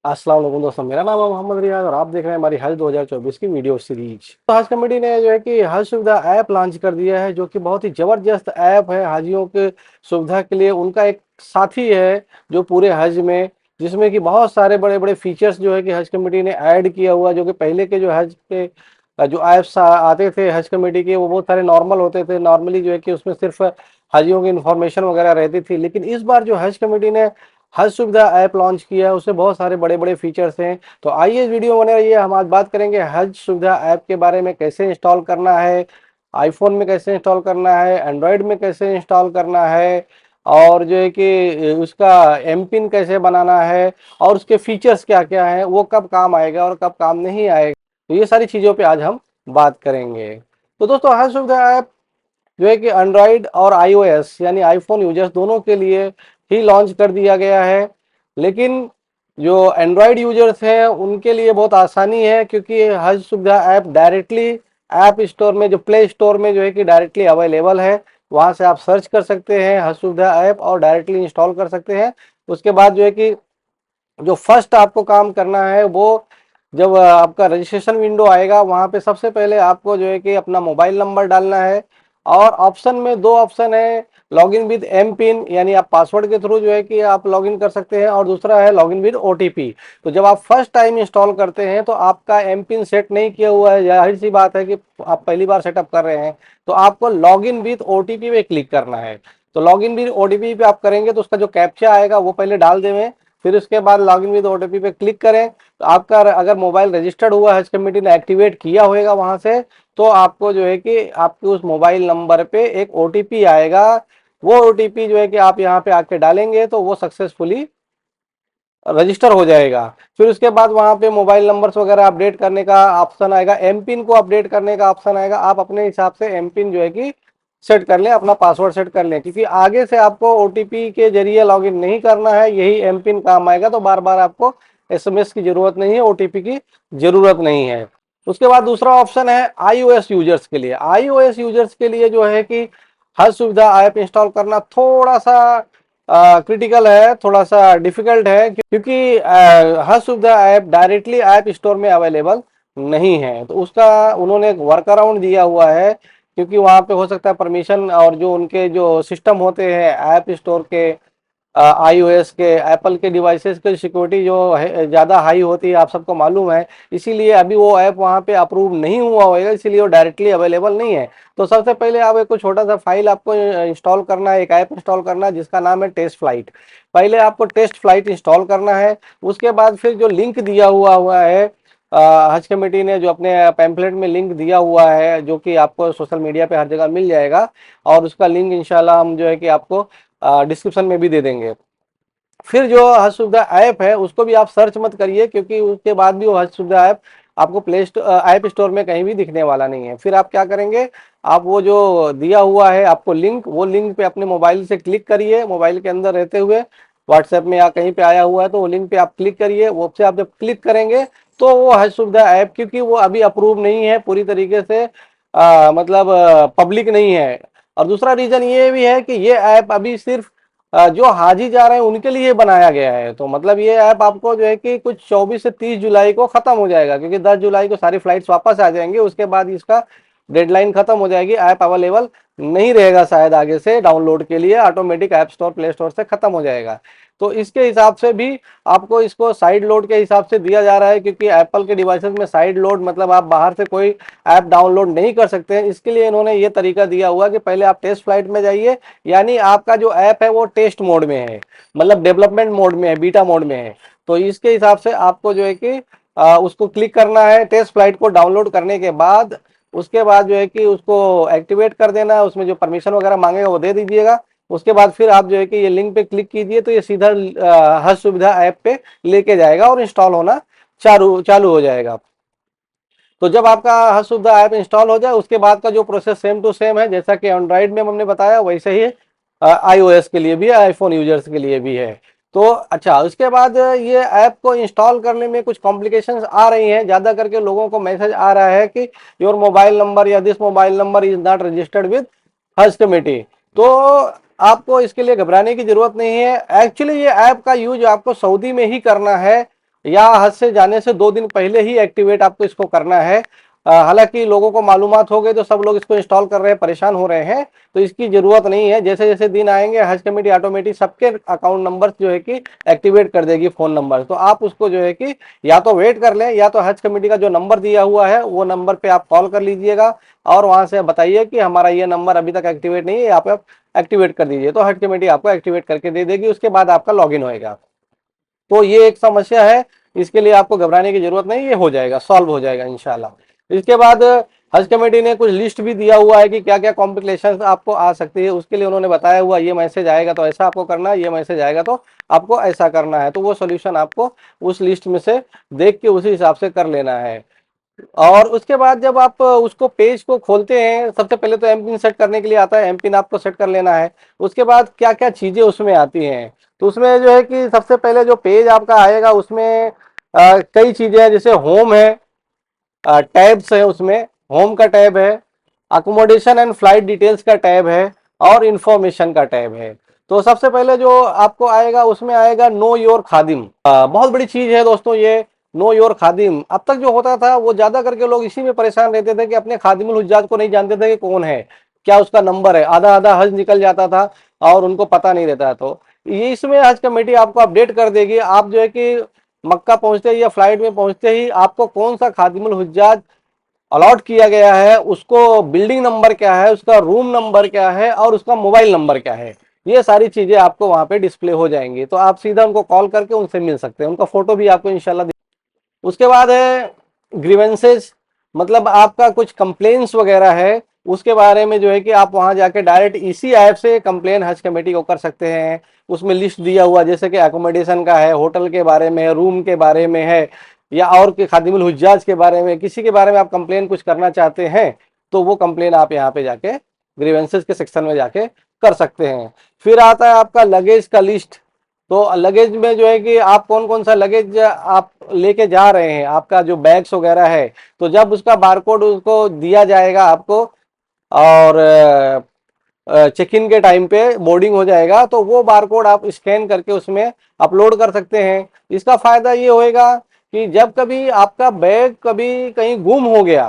अस्सलाम वालेकुम दोस्तों, मेरा नाम है मोहम्मद रियाज और आप देख रहे हैं हमारी हज 2024 की वीडियो सीरीज। तो हज कमेटी ने जो है कि हज सुविधा ऐप लॉन्च कर दिया है, जो कि बहुत ही ज़बरदस्त ऐप है हाजियों के सुविधा के लिए। उनका एक साथी है जो पूरे हज में, जिसमें कि बहुत सारे बड़े बड़े फीचर्स जो है कि हज कमेटी ने ऐड किया हुआ, जो कि पहले के जो हज के जो ऐप्स आते थे हज कमेटी के, वो बहुत सारे नॉर्मल होते थे। नॉर्मली जो है कि उसमें सिर्फ हाजियों की इन्फॉर्मेशन वगैरह रहती थी, लेकिन इस बार जो हज कमेटी ने हज सुविधा ऐप लॉन्च किया है उससे बहुत सारे बड़े बड़े फीचर्स हैं। तो आइए इस वीडियो बने रहिए, हम आज बात करेंगे हज सुविधा ऐप के बारे में, कैसे इंस्टॉल करना है, आईफोन में कैसे इंस्टॉल करना है, एंड्रॉयड में कैसे इंस्टॉल करना है, और जो है कि उसका एम पिन कैसे बनाना है, और उसके फीचर्स क्या क्या हैं, वो कब काम आएगा और कब काम नहीं आएगा। तो ये सारी चीज़ों पे आज हम बात करेंगे। तो दोस्तों, हज सुविधा ऐप जो है कि एंड्रॉयड और आईओएस यानी आईफोन यूजर्स दोनों के लिए ही लॉन्च कर दिया गया है। लेकिन जो एंड्रॉयड यूजर्स हैं उनके लिए बहुत आसानी है, क्योंकि हज सुविधा ऐप डायरेक्टली ऐप स्टोर में, जो प्ले स्टोर में जो है कि डायरेक्टली अवेलेबल है। वहाँ से आप सर्च कर सकते हैं हज सुविधा ऐप और डायरेक्टली इंस्टॉल कर सकते हैं। उसके बाद जो है कि जो फर्स्ट आपको काम करना है वो, जब आपका रजिस्ट्रेशन विंडो आएगा वहाँ पे सबसे पहले आपको जो है कि अपना मोबाइल नंबर डालना है। और ऑप्शन में दो ऑप्शन है, लॉगिन विद एम पिन यानी आप पासवर्ड के थ्रू जो है कि आप लॉगिन कर सकते हैं, और दूसरा है लॉगिन विद ओटीपी। तो जब आप फर्स्ट टाइम इंस्टॉल करते हैं तो आपका एम पिन सेट नहीं किया हुआ है, जाहिर सी बात है कि आप पहली बार सेटअप कर रहे हैं, तो आपको लॉगिन विद ओटीपी पे क्लिक करना है। तो लॉगिन विद ओटीपी पे आप करेंगे तो उसका जो कैप्चा आएगा वो पहले डाल देंगे, फिर उसके बाद लॉगिन विद ओटीपी पे क्लिक करें। तो आपका अगर मोबाइल रजिस्टर्ड हुआ, हज कमेटी ने एक्टिवेट किया होगा वहां से, तो आपको जो है कि आपके उस मोबाइल नंबर पे एक ओटीपी आएगा। वो ओटीपी जो है कि आप यहाँ पे आके डालेंगे तो वो सक्सेसफुली रजिस्टर हो जाएगा। फिर उसके बाद वहाँ पे मोबाइल नंबर्स वगैरह अपडेट करने का ऑप्शन आएगा, एम पिन को अपडेट करने का ऑप्शन आएगा। आप अपने हिसाब से एम पिन जो है कि सेट कर लें, अपना पासवर्ड सेट कर लें, क्योंकि आगे से आपको ओटीपी के जरिए लॉगिन नहीं करना है, यही एम पिन काम आएगा। तो बार बार आपको एसएमएस की जरूरत नहीं है, ओटीपी की जरूरत नहीं है। उसके बाद दूसरा ऑप्शन है आईओएस यूजर्स के लिए। आईओएस यूजर्स के लिए जो है कि हर सुविधा ऐप इंस्टॉल करना थोड़ा सा क्रिटिकल है, थोड़ा सा डिफिकल्ट है, क्योंकि हर सुविधा ऐप डायरेक्टली ऐप स्टोर में अवेलेबल नहीं है। तो उसका उन्होंने एक वर्क अराउंड दिया हुआ है, क्योंकि वहाँ पे हो सकता है परमिशन और जो उनके जो सिस्टम होते हैं ऐप स्टोर के, आईओएस के, एप्पल के डिवाइसेस के सिक्योरिटी जो है ज़्यादा हाई होती है, आप सबको मालूम है। इसीलिए अभी वो ऐप वहाँ पे अप्रूव नहीं हुआ होगा, इसीलिए वो डायरेक्टली अवेलेबल नहीं है। तो सबसे पहले आप एक छोटा सा फाइल आपको इंस्टॉल करना है, एक ऐप इंस्टॉल करना है जिसका नाम है टेस्ट फ्लाइट। पहले आपको टेस्ट फ्लाइट इंस्टॉल करना है। उसके बाद फिर जो लिंक दिया हुआ हुआ है, हज कमेटी ने जो अपने पैम्फलेट में लिंक दिया हुआ है, जो कि आपको सोशल मीडिया पे हर जगह मिल जाएगा, और उसका लिंक इंशाल्लाह हम जो है कि आपको डिस्क्रिप्शन में भी दे देंगे। फिर जो हज सुविधा ऐप है उसको भी आप सर्च मत करिए, क्योंकि उसके बाद भी वो हज सुविधा ऐप आपको प्ले स्टोर ऐप स्टोर में कहीं भी दिखने वाला नहीं है। फिर आप क्या करेंगे, आप वो जो दिया हुआ है आपको लिंक, वो लिंक पे अपने मोबाइल से क्लिक करिए, मोबाइल के अंदर रहते हुए व्हाट्सएप में या कहीं पे आया हुआ है तो वो लिंक पे आप क्लिक करिए। वो से आप जब क्लिक करेंगे तो वो हज सुविधा ऐप, क्योंकि वो अभी अप्रूव नहीं है पूरी तरीके से, मतलब पब्लिक नहीं है। और दूसरा रीजन ये भी है कि ये ऐप अभी सिर्फ जो हाजी जा रहे हैं उनके लिए बनाया गया है। तो मतलब ये ऐप आपको जो है कि कुछ 24 से 30 जुलाई को खत्म हो जाएगा, क्योंकि 10 जुलाई को सारी फ्लाइट्स वापस आ जाएंगे। उसके बाद इसका डेडलाइन खत्म हो जाएगी, ऐप अवेलेबल नहीं रहेगा शायद आगे से डाउनलोड के लिए, automatic app store play store से खत्म हो जाएगा। तो इसके हिसाब से भी आपको इसको साइड लोड के हिसाब से दिया जा रहा है, क्योंकि एप्पल के डिवाइसेस में साइड लोड मतलब आप बाहर से कोई ऐप डाउनलोड नहीं कर सकते हैं। इसके लिए इन्होंने ये तरीका दिया हुआ कि पहले आप टेस्ट फ्लाइट में जाइए, यानी आपका जो ऐप है वो टेस्ट मोड में है, मतलब डेवलपमेंट मोड में है, बीटा मोड में है। तो इसके हिसाब से आपको जो है कि उसको क्लिक करना है। टेस्ट फ्लाइट को डाउनलोड करने के बाद उसके बाद जो है कि उसको एक्टिवेट कर देना है, उसमें जो परमिशन वगैरह मांगेगा वो दे दीजिएगा। उसके बाद फिर आप जो है कि ये लिंक पे क्लिक कीजिए तो ये सीधा हर सुविधा ऐप पे लेके जाएगा और इंस्टॉल होना चालू चालू हो जाएगा। तो जब आपका हर सुविधा ऐप इंस्टॉल हो जाए उसके बाद का जो प्रोसेस सेम टू सेम है, जैसा कि एंड्रॉइड में हमने बताया वैसे ही आईओएस के लिए भी है, आईफोन यूजर्स के लिए भी है। तो अच्छा, उसके बाद ये ऐप को इंस्टॉल करने में कुछ कॉम्प्लिकेशंस आ रही हैं। ज़्यादा करके लोगों को मैसेज आ रहा है कि योर मोबाइल नंबर या this mobile number is not registered with हज कमेटी। तो आपको इसके लिए घबराने की जरूरत नहीं है। एक्चुअली ये ऐप का यूज आपको सऊदी में ही करना है, या हज से जाने से 2 दिन पहले ही एक्टिवेट आपको इसको करना है। हालांकि लोगों को मालूमात हो गई तो सब लोग इसको इंस्टॉल कर रहे हैं, परेशान हो रहे हैं, तो इसकी जरूरत नहीं है। जैसे जैसे दिन आएंगे हज कमेटी ऑटोमेटिक सबके अकाउंट नंबर जो है कि एक्टिवेट कर देगी, फोन नंबर। तो आप उसको जो है कि या तो वेट कर लें, या तो हज कमेटी का जो नंबर दिया हुआ है वो नंबर पे आप कॉल कर लीजिएगा और वहां से बताइए कि हमारा ये नंबर अभी तक एक्टिवेट नहीं है, आप एक्टिवेट कर दीजिए, तो हज कमेटी आपको एक्टिवेट करके दे देगी। उसके बाद आपका लॉगिन होएगा। तो ये एक समस्या है, इसके लिए आपको घबराने की जरूरत नहीं, ये हो जाएगा, सॉल्व हो जाएगा इंशाल्लाह। इसके बाद हज कमेटी ने कुछ लिस्ट भी दिया हुआ है कि क्या क्या कॉम्प्लिकेशंस आपको आ सकती है। उसके लिए उन्होंने बताया हुआ, ये मैसेज आएगा तो ऐसा आपको करना है, ये मैसेज आएगा तो आपको ऐसा करना है। तो वो सोल्यूशन आपको उस लिस्ट में से देख के उसी हिसाब से कर लेना है। और उसके बाद जब आप उसको पेज को खोलते हैं, सबसे पहले तो एम पिन सेट करने के लिए आता है, एम पिन आपको सेट कर लेना है। उसके बाद क्या क्या चीजें उसमें आती हैं, तो उसमें जो है कि सबसे पहले जो पेज आपका आएगा उसमें कई चीजें हैं, जैसे होम है, टैब्स है, उसमें होम का टैब है, अकोमोडेशन एंड फ्लाइट डिटेल्स का टैब है, और इंफॉर्मेशन का टैब है। तो सबसे पहले जो आपको आएगा उसमें आएगा नो योर खादिम। बहुत बड़ी चीज है दोस्तों ये नो योर खादिम। अब तक जो होता था वो ज्यादा करके लोग इसी में परेशान रहते थे कि अपने खादिमुल हुज्जाज को नहीं जानते थे कि कौन है, क्या उसका नंबर है, आधा आधा हज निकल जाता था और उनको पता नहीं रहता। तो ये इसमें हज कमेटी आपको अपडेट कर देगी। आप जो है कि मक्का पहुंचते ही या फ्लाइट में पहुंचते ही आपको कौन सा खादिमुल हुज्जाज अलॉट किया गया है, उसको बिल्डिंग नंबर क्या है, उसका रूम नंबर क्या है, और उसका मोबाइल नंबर क्या है, ये सारी चीजें आपको वहां पे डिस्प्ले हो जाएंगी। तो आप सीधा उनको कॉल करके उनसे मिल सकते हैं, उनका फोटो भी आपको इंशाल्लाह। उसके बाद है ग्रीवेंसेस, मतलब आपका कुछ कंप्लेन्स वगैरह है, उसके बारे में जो है कि आप वहां जाके डायरेक्ट इसी ऐप से कंप्लेन हज कमेटी को कर सकते हैं। उसमें लिस्ट दिया हुआ, जैसे कि अकोमोडेशन का है, होटल के बारे में है, रूम के बारे में है, या और के खादिमुल हुज्जाज के बारे में, किसी के बारे में आप कंप्लेन कुछ करना चाहते हैं तो वो कंप्लेन आप यहाँ पे जाके ग्रीवेंसेस के सेक्शन में जाके कर सकते हैं। फिर आता है आपका लगेज का लिस्ट। तो लगेज में जो है कि आप कौन कौन सा लगेज आप लेके जा रहे हैं, आपका जो बैग्स वगैरह है, तो जब उसका बारकोड उसको दिया जाएगा आपको और चेक इन के टाइम पे बोर्डिंग हो जाएगा, तो वो बारकोड आप स्कैन करके उसमें अपलोड कर सकते हैं। इसका फायदा ये होएगा कि जब कभी आपका बैग कभी कहीं गुम हो गया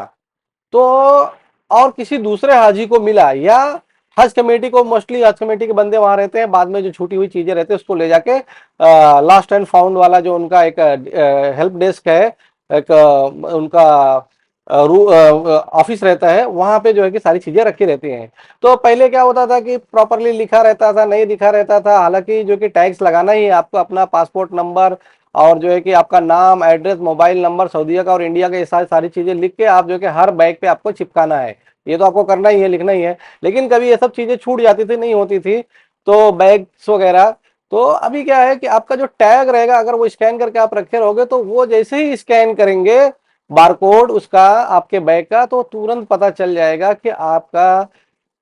तो और किसी दूसरे हाजी को मिला, या हज कमेटी को, मोस्टली हज कमेटी के बंदे वहां रहते हैं, बाद में जो छूटी हुई चीजें रहती है उसको ले जाके लास्ट एंड फाउंड वाला जो उनका एक हेल्प डेस्क है, एक उनका ऑफिस रहता है, वहां पे जो है कि सारी चीजें रखी रहती हैं। तो पहले क्या होता था कि प्रॉपरली लिखा रहता था, नहीं लिखा रहता था, हालांकि जो कि टैक्स लगाना ही है आपको, अपना पासपोर्ट नंबर और जो है कि आपका नाम, एड्रेस, मोबाइल नंबर, सऊदीया का और इंडिया का, ये सारी चीजें लिख के आप जो कि हर बैग पे आपको चिपकाना है। ये तो आपको करना ही है, लिखना ही है। लेकिन कभी ये सब चीजें छूट जाती थी, नहीं होती थी, तो बैग्स वगैरह। तो अभी क्या है कि आपका जो टैग रहेगा, अगर वो स्कैन करके आप रखे रहोगे, तो वो जैसे ही स्कैन करेंगे बारकोड उसका आपके बैग का, तो तुरंत पता चल जाएगा कि आपका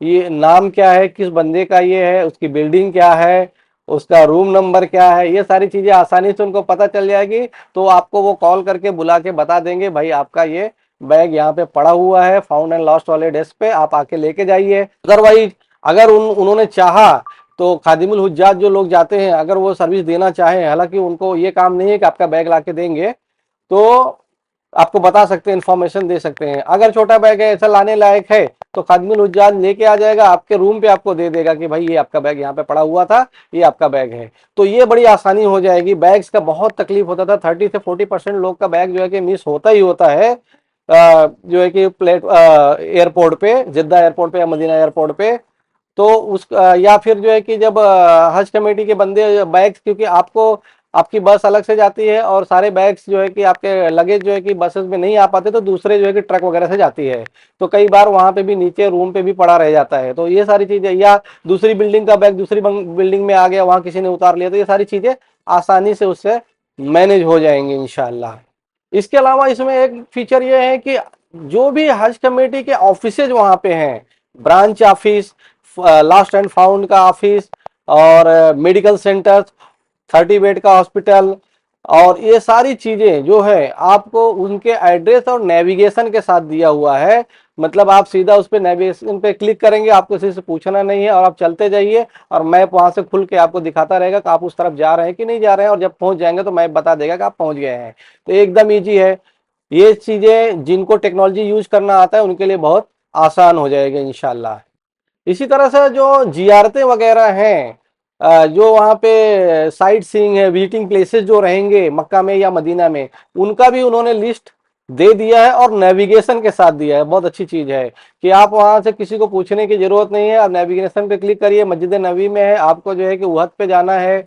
ये नाम क्या है, किस बंदे का ये है, उसकी बिल्डिंग क्या है, उसका रूम नंबर क्या है, ये सारी चीजें आसानी से उनको पता चल जाएगी। तो आपको वो कॉल करके बुला के बता देंगे, भाई आपका ये बैग यहाँ पे पड़ा हुआ है फाउंड एंड लॉस्ट वाले डेस्क पे, आप आके लेके जाइए। अदरवाइज अगर उन्होंने चाहा तो खादिमुल हुज्जाज जो लोग जाते हैं, अगर वो सर्विस देना चाहें, हालांकि उनको ये काम नहीं है कि आपका बैग लाके देंगे, तो आपको बता सकते हैं, इन्फॉर्मेशन दे सकते हैं। अगर छोटा बैग है, ऐसा लाने लायक है, तो खादिमुल हुज्जाज लेके आ जाएगा आपके रूम पे, आपको दे देगा कि भाई ये आपका बैग यहाँ पे पड़ा हुआ था, ये आपका बैग है। तो ये बड़ी आसानी हो जाएगी। बैग्स का बहुत तकलीफ होता था, 30 से 40% लोग का बैग जो है कि मिस होता ही होता है, जो है कि प्लेट एयरपोर्ट पे, जिद्दा एयरपोर्ट पे या मदीना एयरपोर्ट पे। तो उस या फिर जो है कि जब हज कमेटी के बंदे बैग्स, क्योंकि आपको आपकी बस अलग से जाती है और सारे बैग्स जो है कि आपके लगेज जो है कि बसेस में नहीं आ पाते, तो दूसरे जो है कि ट्रक वगैरह से जाती है, तो कई बार वहां पे भी नीचे रूम पे भी पड़ा रह जाता है। तो ये सारी चीजें, या दूसरी बिल्डिंग का बैग दूसरी बिल्डिंग में आ गया, वहां किसी ने उतार लिया, तो ये सारी चीजें आसानी से उससे मैनेज हो जाएंगी इंशाल्लाह। इसके अलावा इसमें एक फीचर ये है कि जो भी हज कमेटी के ऑफिसेज वहां पे हैं, branch office, last and found का ऑफिस, और मेडिकल सेंटर, 30 बेड का हॉस्पिटल, और ये सारी चीजें जो है आपको उनके एड्रेस और नेविगेशन के साथ दिया हुआ है। मतलब आप सीधा उस पे नेविगेशन पे क्लिक करेंगे, आपको किसी से पूछना नहीं है, और आप चलते जाइए और मैप वहां से खुल के आपको दिखाता रहेगा कि आप उस तरफ जा रहे हैं कि नहीं जा रहे हैं, और जब पहुंच जाएंगे तो मैप बता देगा कि आप पहुंच गए हैं। तो एकदम ईजी है। ये चीजें जिनको टेक्नोलॉजी यूज करना आता है उनके लिए बहुत आसान हो जाएगा इंशाल्लाह। इसी तरह से जो जियारतें वगैरह हैं, जो वहाँ पे साइट सीइंग है, विजिटिंग प्लेसेस जो रहेंगे मक्का में या मदीना में, उनका भी उन्होंने लिस्ट दे दिया है और नेविगेशन के साथ दिया है। बहुत अच्छी चीज है कि आप वहां से किसी को पूछने की जरूरत नहीं है। आप नेविगेशन पे क्लिक करिए, मस्जिद नबी में है, आपको जो है कि वहद पे जाना है,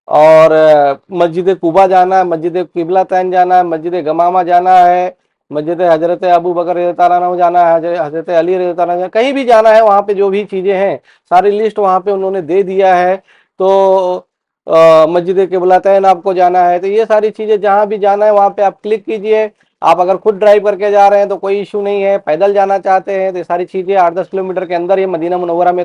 और मस्जिद कुबा जाना है, मस्जिद किबलातैन जाना है, मस्जिद गमामा जाना है, मस्जिद हजरत अबू बकर रज़ी अल्लाह अन्हु जाना है, हजरत अली रज़ी अल्लाह अन्हु, कहीं भी जाना है वहाँ पे जो भी चीज़ें हैं सारी लिस्ट वहाँ पे उन्होंने दे दिया है। तो मस्जिद किबलातैन आपको जाना है, तो ये सारी चीज़ें जहाँ भी जाना है वहाँ पे आप क्लिक कीजिए। आप अगर खुद ड्राइव करके जा रहे हैं तो कोई इशू नहीं है, पैदल जाना चाहते हैं तो ये सारी चीज़ें 8-10 किलोमीटर के अंदर ये मदीना मुनव्वरा में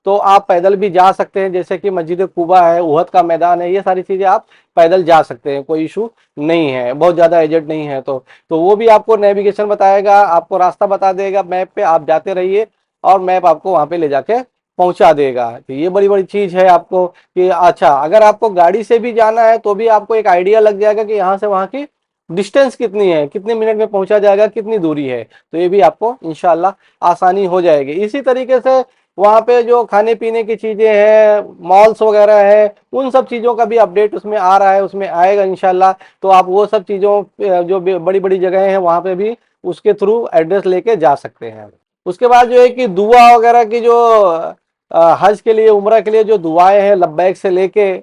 तो आप पैदल भी जा सकते हैं। जैसे कि मस्जिद कुबा है, उहद का मैदान है, ये सारी चीज़ें आप पैदल जा सकते हैं, कोई इशू नहीं है, बहुत ज़्यादा एजेड नहीं है तो वो भी आपको नेविगेशन बताएगा, आपको रास्ता बता देगा मैप पे, आप जाते रहिए और मैप आपको वहाँ पे ले जाके पहुँचा देगा। तो ये बड़ी बड़ी चीज़ है आपको कि अच्छा अगर आपको गाड़ी से भी जाना है तो भी आपको एक आइडिया लग जाएगा कि यहाँ से वहाँ की डिस्टेंस कितनी है, कितने मिनट में पहुंचा जाएगा, कितनी दूरी है। तो ये भी आपको इंशाल्लाह आसानी हो जाएगी। इसी तरीके से वहाँ पे जो खाने पीने की चीजें हैं, मॉल्स वगैरह है, उन सब चीजों का भी अपडेट उसमें आ रहा है, उसमें आएगा इंशाल्लाह। तो आप वो सब चीजों जो बड़ी बड़ी जगह हैं वहाँ पे भी उसके थ्रू एड्रेस लेके जा सकते हैं। उसके बाद जो है कि दुआ वगैरह की जो हज के लिए, उम्रा के लिए जो दुआएं हैं, लब्बैक से लेके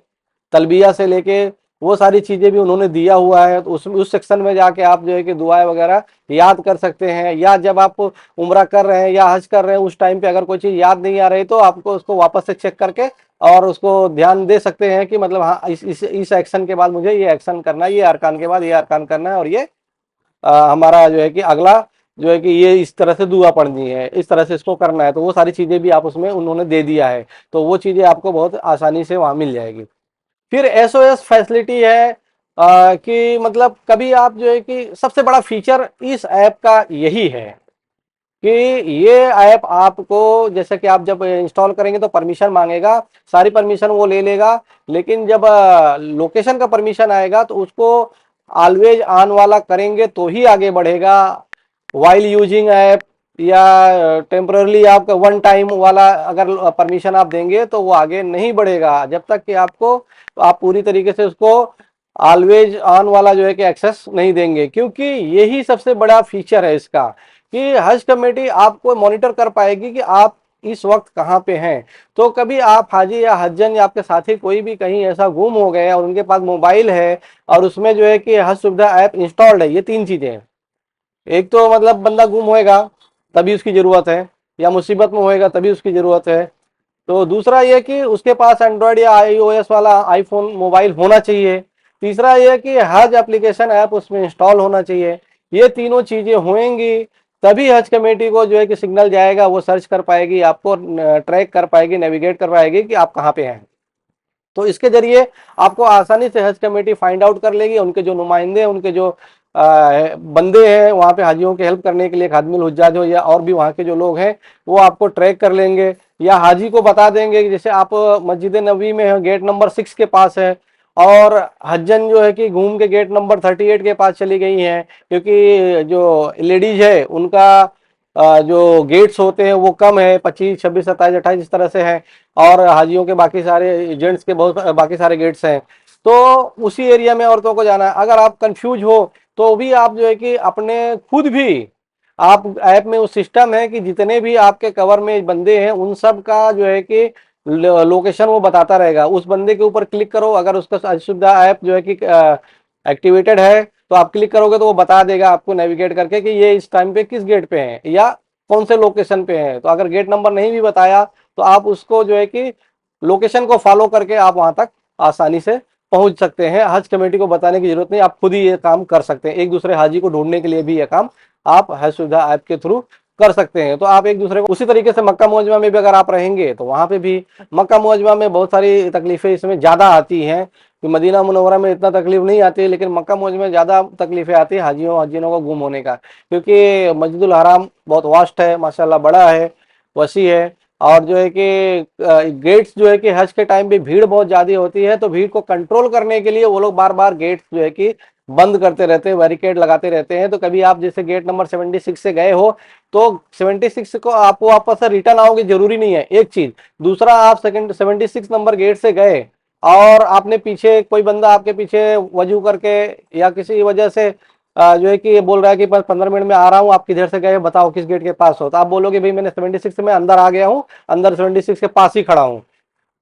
तलबिया से लेके वो सारी चीजें भी उन्होंने दिया हुआ है। तो उस सेक्शन में जाके आप जो है कि दुआएं वगैरह याद कर सकते हैं, या जब आप उम्रा कर रहे हैं या हज कर रहे हैं उस टाइम पे अगर कोई चीज याद नहीं आ रही तो आपको उसको वापस से चेक करके और उसको ध्यान दे सकते हैं कि मतलब हाँ इस एक्शन के बाद मुझे ये एक्शन करना है, ये अरकान के बाद ये अरकान करना है, और ये हमारा जो है कि अगला जो है कि ये इस तरह से दुआ पढ़नी है, इस तरह से इसको करना है। तो वो सारी चीजें भी आप उसमें उन्होंने दे दिया है, तो वो चीजें आपको बहुत आसानी से वहां मिल जाएगी। फिर एसओएस फैसिलिटी है कि मतलब कभी आप जो है कि सबसे बड़ा फीचर इस ऐप का यही है कि ये ऐप आपको, जैसे कि आप जब इंस्टॉल करेंगे तो परमिशन मांगेगा, सारी परमिशन वो ले लेगा, लेकिन जब लोकेशन का परमिशन आएगा तो उसको ऑलवेज ऑन वाला करेंगे तो ही आगे बढ़ेगा। वाइल यूजिंग ऐप या टेम्परली आपका वन टाइम वाला अगर परमिशन आप देंगे तो वो आगे नहीं बढ़ेगा, जब तक कि आप पूरी तरीके से उसको ऑलवेज ऑन वाला जो है कि एक्सेस नहीं देंगे। क्योंकि यही सबसे बड़ा फीचर है इसका कि हज कमेटी आपको मॉनिटर कर पाएगी कि आप इस वक्त कहाँ पे हैं। तो कभी आप हाजी या हज्जन या आपके साथी कोई भी कहीं ऐसा गुम हो गए और उनके पास मोबाइल है और उसमें जो है कि हज सुविधा ऐप इंस्टॉल्ड है, ये तीन चीजें हैं। एक तो मतलब बंदा गुम होएगा तभी उसकी जरूरत है, या मुसीबत में होएगा तभी उसकी जरूरत है। तो दूसरा ये कि उसके पास एंड्रॉयड या आईओएस वाला आईफोन मोबाइल होना चाहिए। तीसरा ये कि हज एप्लीकेशन ऐप उसमें इंस्टॉल होना चाहिए। ये तीनों चीजें होंगी तभी हज कमेटी को जो है कि सिग्नल जाएगा, वो सर्च कर पाएगी, आपको ट्रैक कर पाएगी, नेविगेट कर पाएगी कि आप कहाँ पे हैं। तो इसके जरिए आपको आसानी से हज कमेटी फाइंड आउट कर लेगी। उनके जो नुमाइंदे, उनके जो बंदे हैं वहाँ पे हाजियों की हेल्प करने के लिए, खादमिल हुज्जाज हो या और भी वहाँ के जो लोग हैं, वो आपको ट्रैक कर लेंगे या हाजी को बता देंगे कि जैसे आप मस्जिद नबी में है, गेट नंबर 6 के पास है, और हज्जन जो है कि घूम के गेट नंबर 38 के पास चली गई हैं, क्योंकि जो लेडीज है उनका जो गेट्स होते हैं वो कम है, 25, 26, 27, 28 इस तरह से है, और हाजियों के बाकी सारे जेंट्स के बहुत बाकी सारे गेट्स हैं। तो उसी एरिया में औरतों को जाना है। अगर आप कंफ्यूज हो तो भी आप जो है कि अपने खुद भी, आप ऐप में उस सिस्टम है कि जितने भी आपके कवर में बंदे हैं उन सब का जो है कि लोकेशन वो बताता रहेगा। उस बंदे के ऊपर क्लिक करो, अगर उसका सुविधा ऐप जो है कि एक्टिवेटेड है तो आप क्लिक करोगे तो वो बता देगा आपको नेविगेट करके कि ये इस टाइम पे किस गेट पे हैं या कौन से लोकेशन पे हैं। तो अगर गेट नंबर नहीं भी बताया तो आप उसको जो है कि लोकेशन को फॉलो करके आप वहां तक आसानी से पहुंच सकते हैं। हज कमेटी को बताने की जरूरत नहीं, आप खुद ही ये काम कर सकते हैं। एक दूसरे हाजी को ढूंढने के लिए भी ये काम आप हज सुविधा ऐप के थ्रू कर सकते हैं। तो आप एक दूसरे को उसी तरीके से मक्का मुअज्जमा में भी अगर आप रहेंगे तो वहां पे भी मक्का मुअज्जमा में बहुत सारी तकलीफें इसमें ज्यादा आती हैं कि मदीना मुनव्वरा में इतना तकलीफ नहीं आती है, लेकिन मक्का मुअज्जमा में ज्यादा तकलीफें आती है हाजियों को गुम होने का, क्योंकि मस्जिदुल हराम बहुत वास्ट है, माशाल्लाह बड़ा है, वसी है। और जो है कि गेट्स जो है कि हज के टाइम पे भीड़ बहुत ज्यादा होती है, तो भीड़ को कंट्रोल करने के लिए वो लोग बार बार गेट्स जो है कि बंद करते रहते हैं, बैरिकेड लगाते रहते हैं। तो कभी आप जैसे गेट नंबर 76 से गए हो तो 76 को आपको वापस से रिटर्न आओगे जरूरी नहीं है, एक चीज। दूसरा, आप सेकंड 76 नंबर गेट से गए और आपने पीछे कोई बंदा आपके पीछे वजू करके या किसी वजह से जो है कि ये बोल रहा है कि बस 15 मिनट में आ रहा हूँ, आप किधर से गए बताओ, किस गेट के पास हो, तो आप बोलोगे भाई मैंने 76 में अंदर आ गया हूँ, अंदर 76 के पास ही खड़ा हूँ।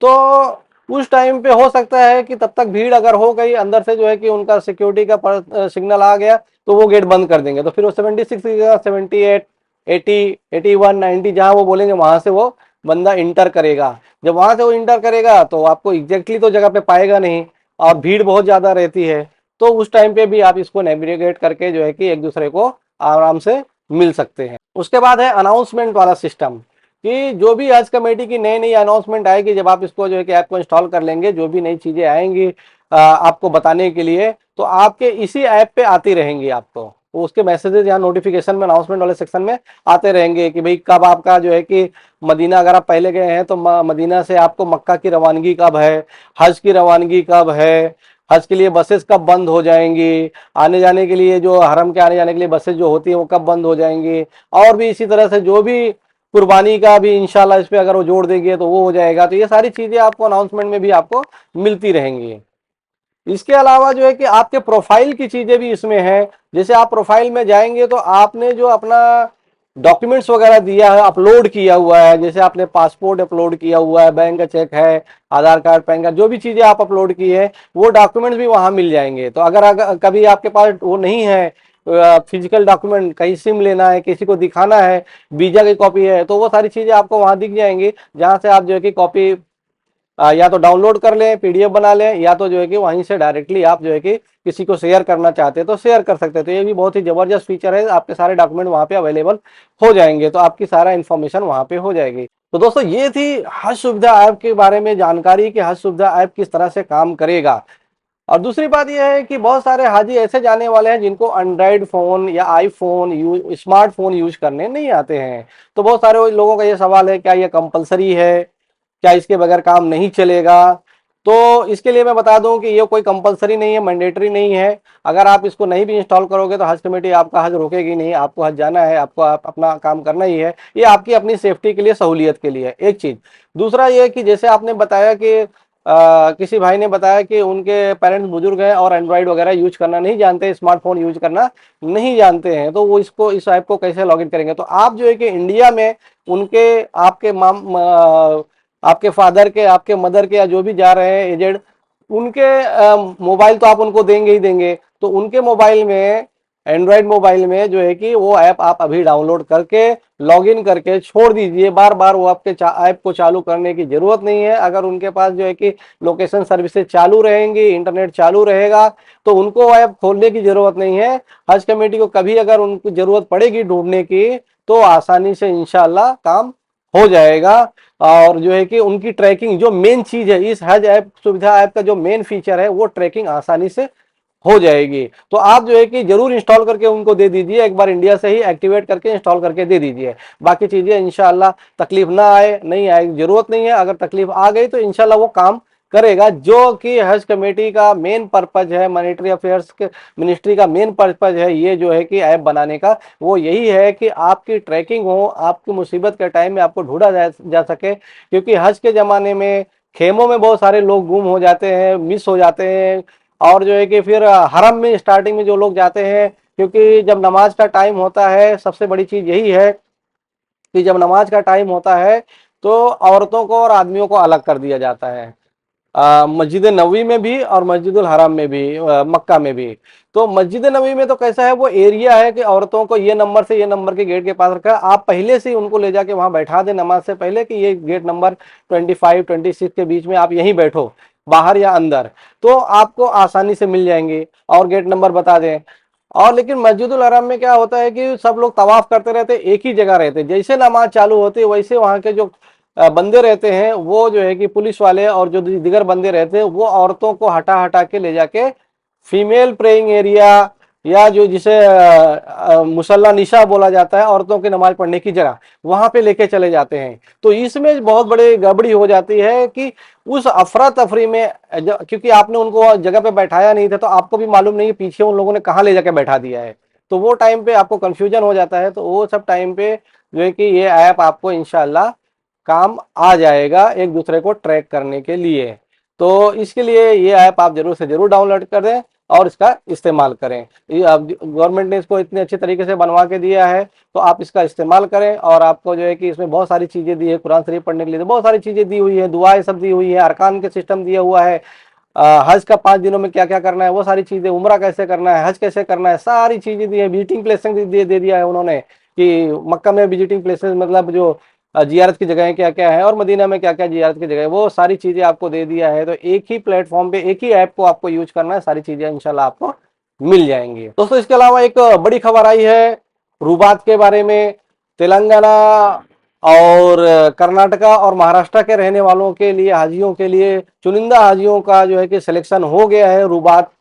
तो उस टाइम पे हो सकता है कि तब तक भीड़ अगर हो गई अंदर से, जो है कि उनका सिक्योरिटी का सिग्नल आ गया तो वो गेट बंद कर देंगे। तो फिर वो 76 की जगह 78, 80, 81, 90 जहां वो बोलेंगे वहां से वो बंदा इंटर करेगा। जब वहां से वो इंटर करेगा तो आपको एग्जैक्टली तो जगह पे पाएगा नहीं, और भीड़ बहुत ज्यादा रहती है। तो उस टाइम पे भी आप इसको नेविगेट करके जो है कि एक दूसरे को आराम से मिल सकते हैं। उसके बाद है अनाउंसमेंट वाला सिस्टम, कि जो भी हज कमेटी की नई नई अनाउंसमेंट आएगी, जब आप इसको जो है कि ऐप को इंस्टॉल कर लेंगे, जो भी नई चीजें आएंगी आपको बताने के लिए, तो आपके इसी ऐप पे आती रहेंगी आपको, तो उसके मैसेजेस या नोटिफिकेशन में अनाउंसमेंट वाले सेक्शन में आते रहेंगे कि भाई कब आपका जो है कि मदीना, अगर आप पहले गए हैं तो मदीना से आपको मक्का की रवानगी कब है, हज की रवानगी कब है, हज के लिए बसेस कब बंद हो जाएंगी, आने जाने के लिए जो हरम के आने जाने के लिए बसेस जो होती है वो कब बंद हो जाएंगी, और भी इसी तरह से जो भी कुर्बानी का भी इंशाल्लाह इस पे अगर वो जोड़ देंगे तो वो हो जाएगा। तो ये सारी चीजें आपको अनाउंसमेंट में भी आपको मिलती रहेंगी। इसके अलावा जो है कि आपके प्रोफाइल की चीजें भी इसमें हैं। जैसे आप प्रोफाइल में जाएंगे तो आपने जो अपना डॉक्यूमेंट्स वगैरह दिया है, अपलोड किया हुआ है, जैसे आपने पासपोर्ट अपलोड किया हुआ है, बैंक का चेक है, आधार कार्ड, पैन कार्ड, जो भी चीजें आप अपलोड की है वो डॉक्यूमेंट्स भी वहां मिल जाएंगे। तो अगर कभी आपके पास वो नहीं है फिजिकल डॉक्यूमेंट, कहीं सिम लेना है, किसी को दिखाना है, वीजा की कॉपी है, तो वो सारी चीजें आपको वहां दिख जाएंगी, जहां से आप जो है कि कॉपी या तो डाउनलोड कर लें, पीडीएफ बना लें, या तो जो है कि वहीं से डायरेक्टली आप जो है कि किसी को शेयर करना चाहते हैं तो शेयर कर सकते हैं। तो ये भी बहुत ही जबरदस्त फीचर है, आपके सारे डॉक्यूमेंट वहां पे अवेलेबल हो जाएंगे, तो आपकी सारा इन्फॉर्मेशन वहां पे हो जाएगी। तो दोस्तों ये थी हज सुविधा ऐप के बारे में जानकारी कि हज सुविधा ऐप किस तरह से काम करेगा। और दूसरी बात यह है कि बहुत सारे हाजी ऐसे जाने वाले हैं जिनको एंड्रॉइड फोन या आईफोन स्मार्टफोन यूज करने नहीं आते हैं। तो बहुत सारे लोगों का ये सवाल है, क्या ये कंपलसरी है, क्या इसके बगैर काम नहीं चलेगा? तो इसके लिए मैं बता दूं कि ये कोई कंपलसरी नहीं है, मैंडेटरी नहीं है। अगर आप इसको नहीं भी इंस्टॉल करोगे तो हज कमेटी आपका हज रोकेगी नहीं, आपको हज जाना है, आपको अपना काम करना ही है। ये आपकी अपनी सेफ्टी के लिए, सहूलियत के लिए एक चीज। दूसरा ये कि जैसे आपने बताया कि किसी भाई ने बताया कि उनके पेरेंट्स बुजुर्ग हैं और एंड्रॉइड वगैरह यूज करना नहीं जानते, स्मार्टफोन यूज करना नहीं जानते हैं, तो वो इसको इस ऐप को कैसे लॉगिन करेंगे? तो आप जो है कि इंडिया में उनके आपके आपके फादर के, आपके मदर के, या जो भी जा रहे हैं एजेड, उनके मोबाइल तो आप उनको देंगे ही देंगे। तो उनके मोबाइल में, एंड्रॉइड मोबाइल में जो है कि वो ऐप आप अभी डाउनलोड करके लॉगिन करके छोड़ दीजिए। बार बार वो आपके ऐप को चालू करने की जरूरत नहीं है। अगर उनके पास जो है कि लोकेशन सर्विसेज चालू रहेंगी, इंटरनेट चालू रहेगा, तो उनको ऐप खोलने की जरूरत नहीं है। हज कमेटी को कभी अगर उनको जरूरत पड़ेगी ढूंढने की तो आसानी से इंशाल्लाह काम हो जाएगा। और जो है कि उनकी ट्रैकिंग, जो मेन चीज है इस हज ऐप सुविधा ऐप का जो मेन फीचर है, वो ट्रैकिंग आसानी से हो जाएगी। तो आप जो है कि जरूर इंस्टॉल करके उनको दे दीजिए, एक बार इंडिया से ही एक्टिवेट करके इंस्टॉल करके दे दीजिए। बाकी चीजें इंशाल्लाह तकलीफ ना आए, नहीं आए, जरूरत नहीं है। अगर तकलीफ आ गई तो इंशाल्लाह वो काम करेगा। जो कि हज कमेटी का मेन पर्पज है, मॉनेटरी अफेयर्स के मिनिस्ट्री का मेन पर्पज है ये जो है कि ऐप बनाने का, वो यही है कि आपकी ट्रैकिंग हो, आपकी मुसीबत के टाइम में आपको ढूंढा जा सके। क्योंकि हज के जमाने में खेमों में बहुत सारे लोग गुम हो जाते हैं, मिस हो जाते हैं। और जो है कि फिर हरम में स्टार्टिंग में जो लोग जाते हैं, क्योंकि जब नमाज का टाइम होता है, सबसे बड़ी चीज यही है कि जब नमाज का टाइम होता है तो औरतों को और आदमियों को अलग कर दिया जाता है, मस्जिद नबवी में भी और मस्जिदुल हराम में भी, मक्का में भी। तो मस्जिद नबवी में तो कैसा है, वो एरिया है कि औरतों को ये नंबर से ये नंबर के गेट के पास रखा है। आप पहले से ही उनको ले जाके वहां बैठा दें नमाज से पहले कि ये गेट नंबर 25 26 के बीच में आप यहीं बैठो, बाहर या अंदर, तो आपको आसानी से मिल जाएंगे। और गेट नंबर बता दें, और लेकिन मस्जिदुल हराम में क्या होता है कि सब लोग तवाफ करते रहते, एक ही जगह रहते, जैसे नमाज चालू होती है वैसे वहाँ के जो बंदे रहते हैं वो जो है कि पुलिस वाले और जो दिगर बंदे रहते हैं वो औरतों को हटा हटा के ले जाके फीमेल प्रेइंग एरिया या जो जिसे मुसल्ला निशा बोला जाता है, औरतों की नमाज पढ़ने की जगह, वहां पे लेके चले जाते हैं। तो इसमें बहुत बड़ी गड़बड़ी हो जाती है कि उस अफरा तफरी में क्योंकि आपने उनको जगह पे बैठाया नहीं था तो आपको भी मालूम नहीं पीछे उन लोगों ने कहाँ ले जाके बैठा दिया है, तो वो टाइम पे आपको कंफ्यूजन हो जाता है। तो वो सब टाइम पे जो है कि ये ऐप आपको इंशाल्लाह काम आ जाएगा एक दूसरे को ट्रैक करने के लिए। तो इसके लिए ये ऐप आप जरूर से जरूर डाउनलोड करें और इसका इस्तेमाल करें। ये गवर्नमेंट ने इसको इतने अच्छे तरीके से बनवा के दिया है, तो आप इसका इस्तेमाल करें। और आपको जो है कि इसमें बहुत सारी चीज़ें दी है, कुरान शरीफ पढ़ने के लिए तो बहुत सारी चीज़ें दी हुई है, दुआएं सब दी हुई है, अरकान के सिस्टम दिया हुआ है, हज का 5 दिनों में क्या क्या करना है वो सारी चीज़ें, उम्रा कैसे करना है, हज कैसे करना है, सारी चीज़ें दी है। विजिटिंग प्लेसेस दे दिया है उन्होंने कि मक्का में विजिटिंग प्लेसेस मतलब जो जियारत की जगह क्या क्या है और मदीना में क्या क्या जियारत की जगह है, वो सारी चीज़ें आपको दे दिया है। तो एक ही प्लेटफॉर्म पे एक ही ऐप को आपको यूज करना है, सारी चीज़ें इंशाल्लाह आपको मिल जाएंगी। दोस्तों इसके अलावा एक बड़ी खबर आई है रुबात के बारे में। तेलंगाना और कर्नाटका और महाराष्ट्र के रहने वालों के लिए, हाजियों के लिए, चुनिंदा हाजियों का जो है कि सिलेक्शन हो गया है रुबात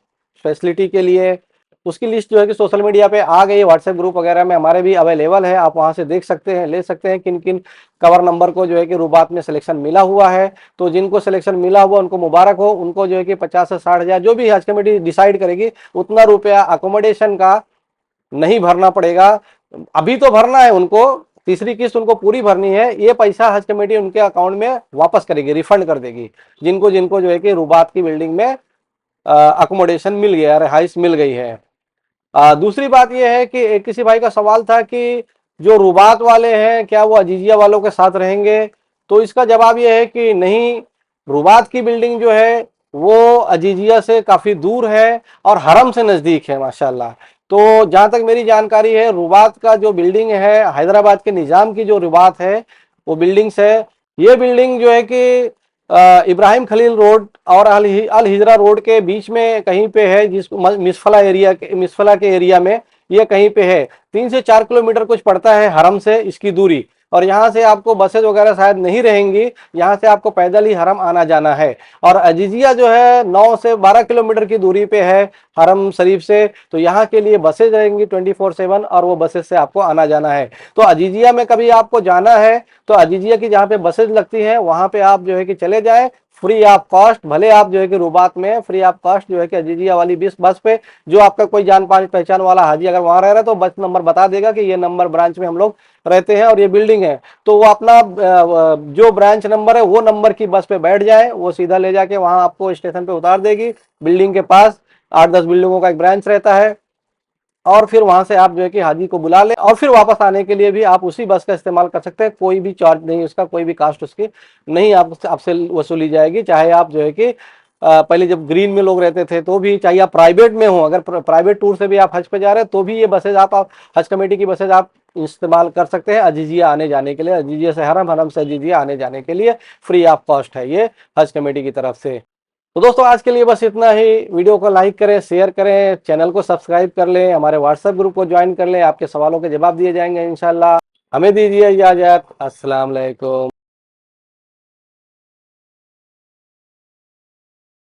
फैसिलिटी के लिए। उसकी लिस्ट जो है कि सोशल मीडिया पे आ गई, व्हाट्सएप ग्रुप वगैरह में हमारे भी अवेलेबल है, आप वहां से देख सकते हैं, ले सकते हैं किन किन कवर नंबर को जो है कि रुबात में सिलेक्शन मिला हुआ है। तो जिनको सिलेक्शन मिला हुआ उनको मुबारक हो, उनको जो है कि 50 से 60 हजार जो भी हज कमेटी डिसाइड करेगी उतना रुपया अकोमोडेशन का नहीं भरना पड़ेगा। अभी तो भरना है उनको, तीसरी किस्त उनको पूरी भरनी है, ये पैसा हज कमेटी उनके अकाउंट में वापस करेगी, रिफंड कर देगी जिनको जिनको जो है कि रुबात की बिल्डिंग में अकोमोडेशन मिल गया, रिहाइश मिल गई है। दूसरी बात यह है कि किसी भाई का सवाल था कि जो रुबात वाले हैं क्या वो अजीजिया वालों के साथ रहेंगे, तो इसका जवाब यह है कि नहीं, रुबात की बिल्डिंग जो है वो अजीजिया से काफ़ी दूर है और हरम से नज़दीक है माशाल्लाह। तो जहाँ तक मेरी जानकारी है रुबात का जो बिल्डिंग है हैदराबाद के निज़ाम की जो रुबात है वो बिल्डिंग्स है, ये बिल्डिंग जो है कि इब्राहिम खलील रोड और अल हिजरा रोड के बीच में कहीं पे है, जिस मिसफला के एरिया में ये कहीं पे है। 3 से 4 किलोमीटर कुछ पड़ता है हरम से इसकी दूरी, और यहाँ से आपको बसेज वगैरह शायद नहीं रहेंगी, यहाँ से आपको पैदल ही हरम आना जाना है। और अजीजिया जो है 9 से 12 किलोमीटर की दूरी पे है हरम शरीफ से, तो यहाँ के लिए बसेज रहेंगी 24/7 और वो बसेज से आपको आना जाना है। तो अजीजिया में कभी आपको जाना है तो अजीजिया की जहाँ पे बसेज लगती हैं वहाँ पे आप जो है कि चले जाएं, फ्री ऑफ कॉस्ट। भले आप जो है कि रुबात में फ्री ऑफ कॉस्ट जो है कि अजीजिया वाली बस पे जो आपका कोई जान पहचान वाला हाजी अगर वहां रह रहा है तो बस नंबर बता देगा कि ये नंबर ब्रांच में हम लोग रहते हैं और ये बिल्डिंग है, तो वो अपना जो ब्रांच नंबर है वो नंबर की बस पे बैठ जाए, वो सीधा ले जाके वहां आपको स्टेशन पे उतार देगी। बिल्डिंग के पास 8-10 बिल्डिंगों का एक ब्रांच रहता है, और फिर वहां से आप जो है कि हाजी को बुला लें और फिर वापस आने के लिए भी आप उसी बस का इस्तेमाल कर सकते हैं, कोई भी चार्ज नहीं, उसका कोई भी कास्ट उसकी नहीं आपसे वसूली जाएगी। चाहे आप जो है कि पहले जब ग्रीन में लोग रहते थे तो भी, चाहे आप प्राइवेट में हो, अगर प्राइवेट टूर से भी आप हज पे जा रहे हैं तो भी ये बसेज आप हज कमेटी की बसेज आप इस्तेमाल कर सकते हैं अजीजिया आने जाने के लिए। अजीजिया से हरम, हरम से अजीजिया आने जाने के लिए फ्री ऑफ कॉस्ट है ये हज कमेटी की तरफ से। तो दोस्तों आज के लिए बस इतना ही। वीडियो को लाइक करें, शेयर करें, चैनल को सब्सक्राइब कर लें, हमारे व्हाट्सएप ग्रुप को ज्वाइन कर लें, आपके सवालों के जवाब दिए जाएंगे इंशाल्लाह। हमें दीजिए इजाजत, अस्सलाम वालेकुम।